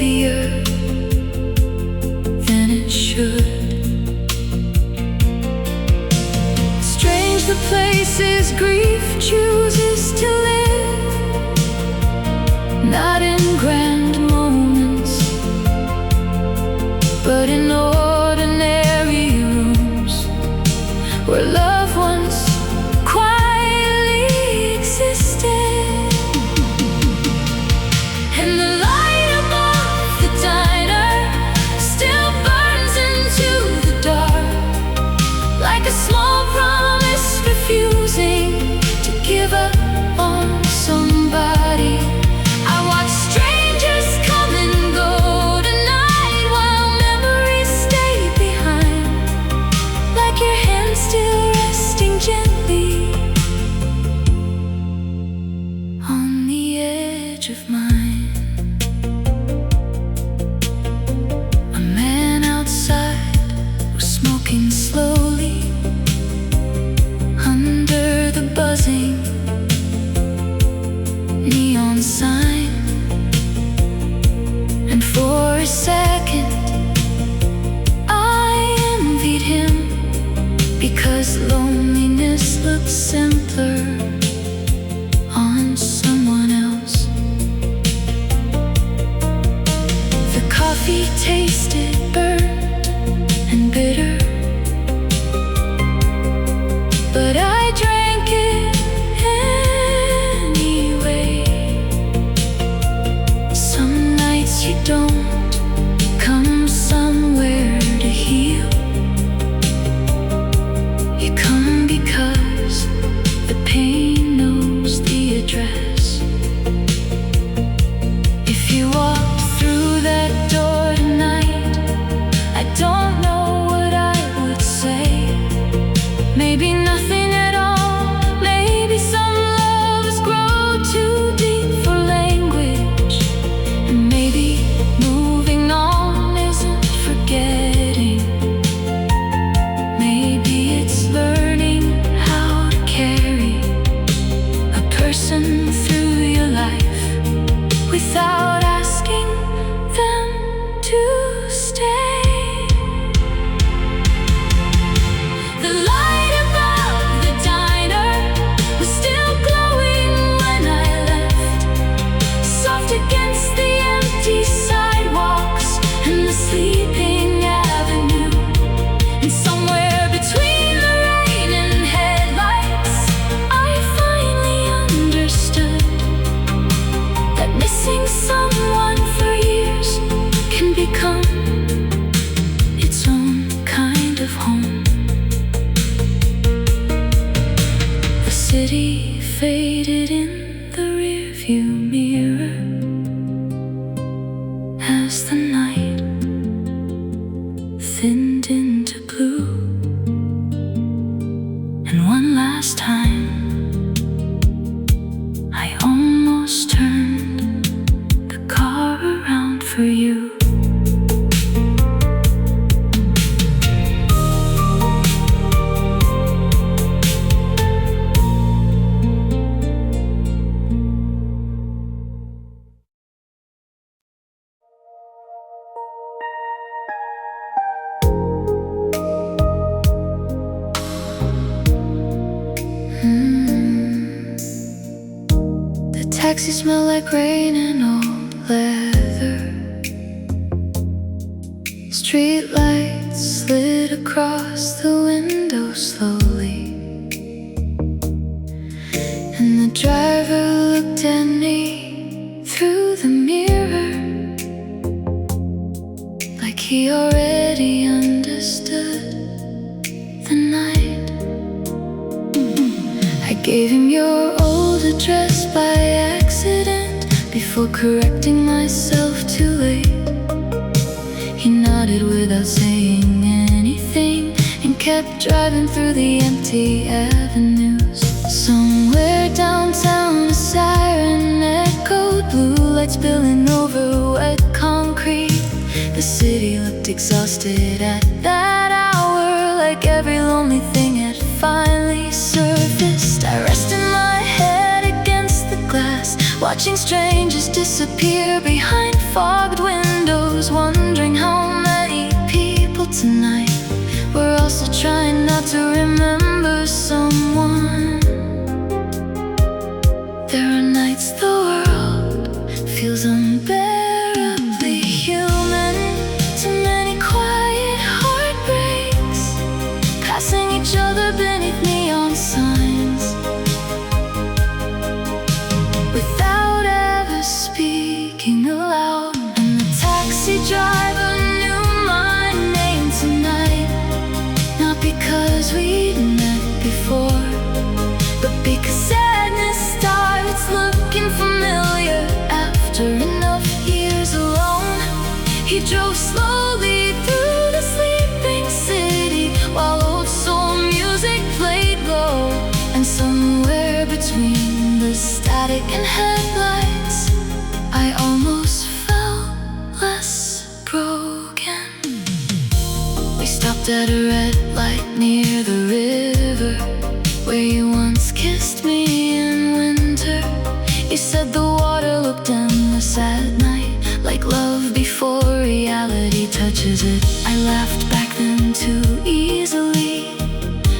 A: heavier than it should. Strange the places grief chooses to live, not in grand moments, but in ordinary rooms where loved ones quietly existed. And the light above the diner still burns into the dark, like a small promise refusing to give up on somebody. I watch strangers come and go tonight while memories stay behind, like your hand still resting gently on the edge of mine. A man outside was smoking slowly under the buzzing neon sign, and for a second I envied him, because loneliness looked simpler on someone else. The coffee tasted burnt and bitter, but I drank it anyway. Some nights you don't come somewhere to heal, you come because the pain knows the address. If you walk through that door tonight, I don't know what I would say. Maybe nothing at all. Maybe some loves grow too deep for language, and maybe moving on isn't forgetting. Maybe it's learning how to carry a person through your life without asking them to stay. The light above the diner was still glowing when I left, soft against the empty sidewalks and the sleeping avenue. And somewhere between the rain and headlights, I finally understood that missing someone for years can become its own kind of home. The city faded in the rearview mirror as the night thinned into blue. And one last time I almost turned the car around for you. The taxi smelled like rain and old leather. Street lights slid across the window slowly, and the driver looked at me through the mirror, like he already understood the night. I gave him your old address by accident, before correcting myself too late. He nodded without saying anything and kept driving through the empty avenues. Somewhere downtown a siren echoed, blue lights spilling over wet concrete. The city looked exhausted at that hour, like every lonely thing had finally surfaced. I rested my head against the glass, watching strangers disappear behind fogged windows, wondering how many people tonight we're also trying not to remember someone. There are nights the world feels unbearably human. Too many quiet heartbreaks, passing each other beneath neon signs, without ever speaking aloud. And the taxi driver knew my name tonight, not because we'd met before, but because sadness starts looking familiar after enough years alone. He drove slowly through the sleeping city while old soul music played low, and somewhere between the static and headlights, I almost felt less broken. We stopped at a red light near the river, where you once kissed me in winter. You said the water looked endless at night, like love before reality touches it. I laughed back then too easily,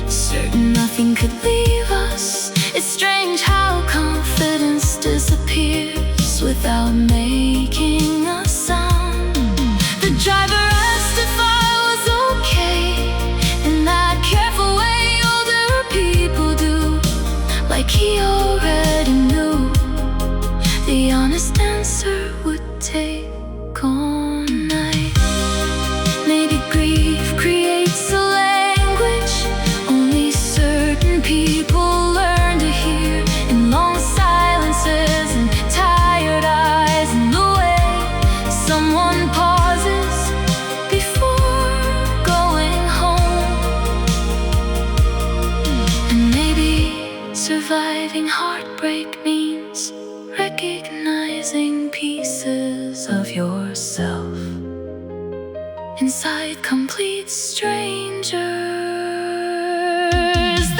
A: certain nothing could leave us. It's strange how confidence disappears without making a sound. The driver asked if I was okay, in that careful way older people do, like he already knew. The honest answer would take all night. Maybe grief creates a language only certain people learn to hear, in long silences and tired eyes, and the way someone pauses before going home. And maybe surviving heartbreak means recognizing pieces of yourself inside complete strangers.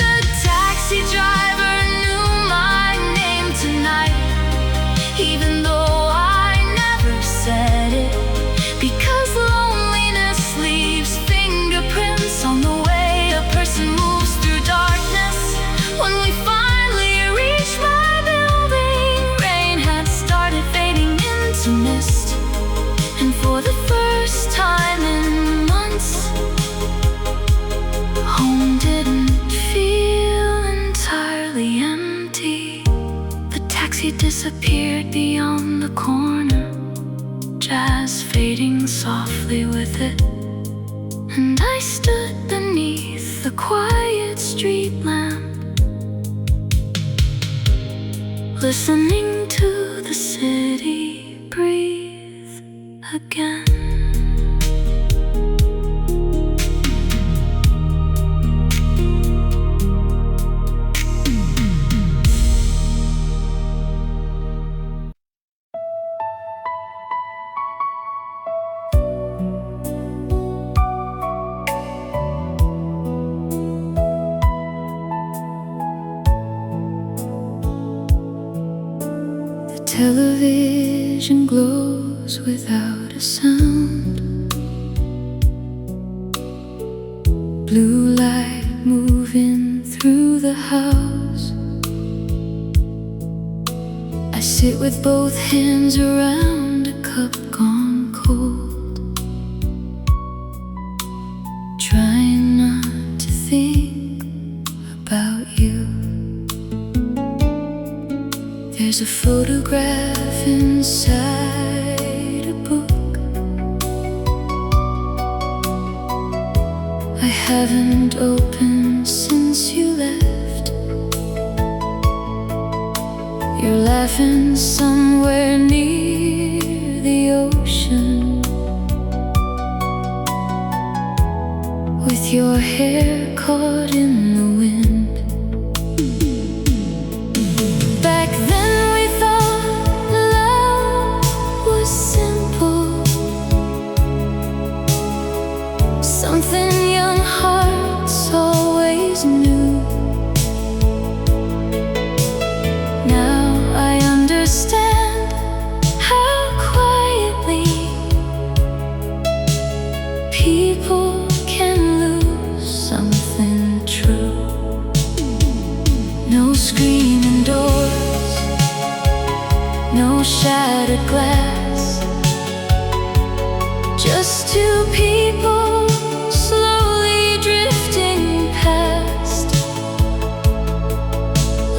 A: The taxi driver knew my name tonight, even though I never said it, because loneliness leaves fingerprints on the way a person moves through darkness. When we finally reached my building, rain had started fading into mist, and for the first time in months, home didn't feel entirely empty. The taxi disappeared beyond the corner, jazz fading softly with it, and I stood beneath the quiet street lamp, listening to the city breathe again. Television glows without a sound, blue light moving through the house. I sit with both hands around a cup gone cold, trying not to think about you. There's a photograph inside a book I haven't opened since you left. You're laughing somewhere near the ocean, with your hair caught in the wind. Back then we thought love was simple, something young hearts always knew. Now I understand shattered glass. Just two people slowly drifting past,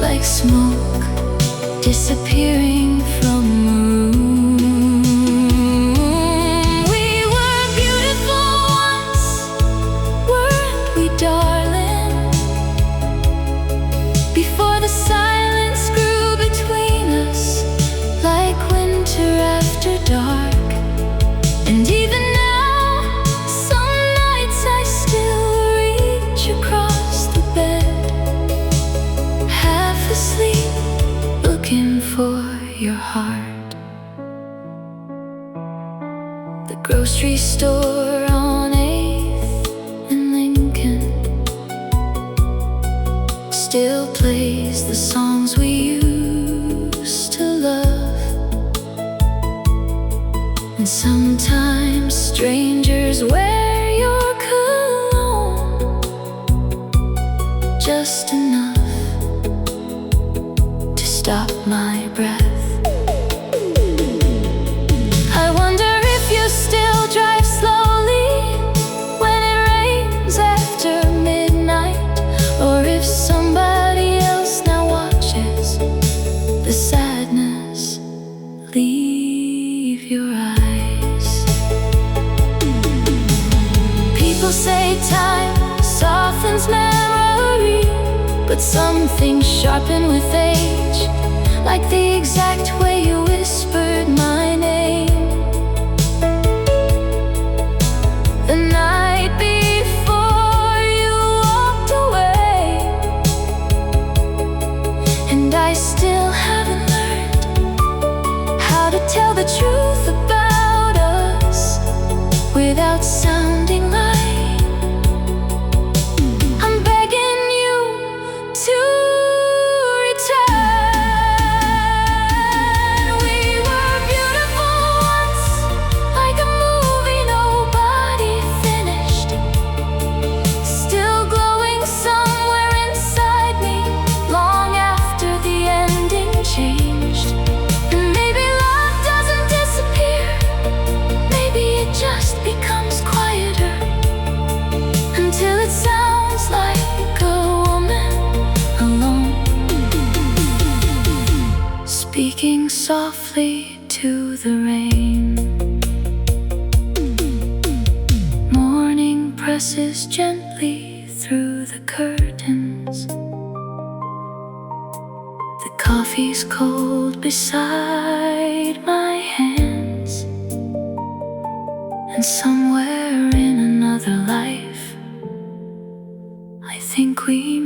A: like smoke disappearing from a room. We were beautiful once, weren't we, darling? Before the silence grew between us, like winter after dark. And even now, some nights I still reach across the bed, half asleep, looking for your heart. The grocery store on 8th and Lincoln still plays the songs we used to love. And sometimes strangers wear your cologne, just enough to stop my breath. I wonder if you still drive slowly when it rains after midnight, or if somebody else now watches the sadness leave your eyes. People say time softens memory, but some things sharpen with age, like the exact way you whispered my name the night before you walked away. And I still haven't learned how to tell the truth about us without sounding like I'm begging you to return. We were beautiful once, like a movie nobody finished, still glowing somewhere inside me long after the ending changed. And maybe love doesn't disappear, maybe it just becomes quieter, until it sounds like a woman alone, speaking softly to the rain. Morning presses gently through the curtains. The coffee's cold beside my hands, and somewhere in another life, I think we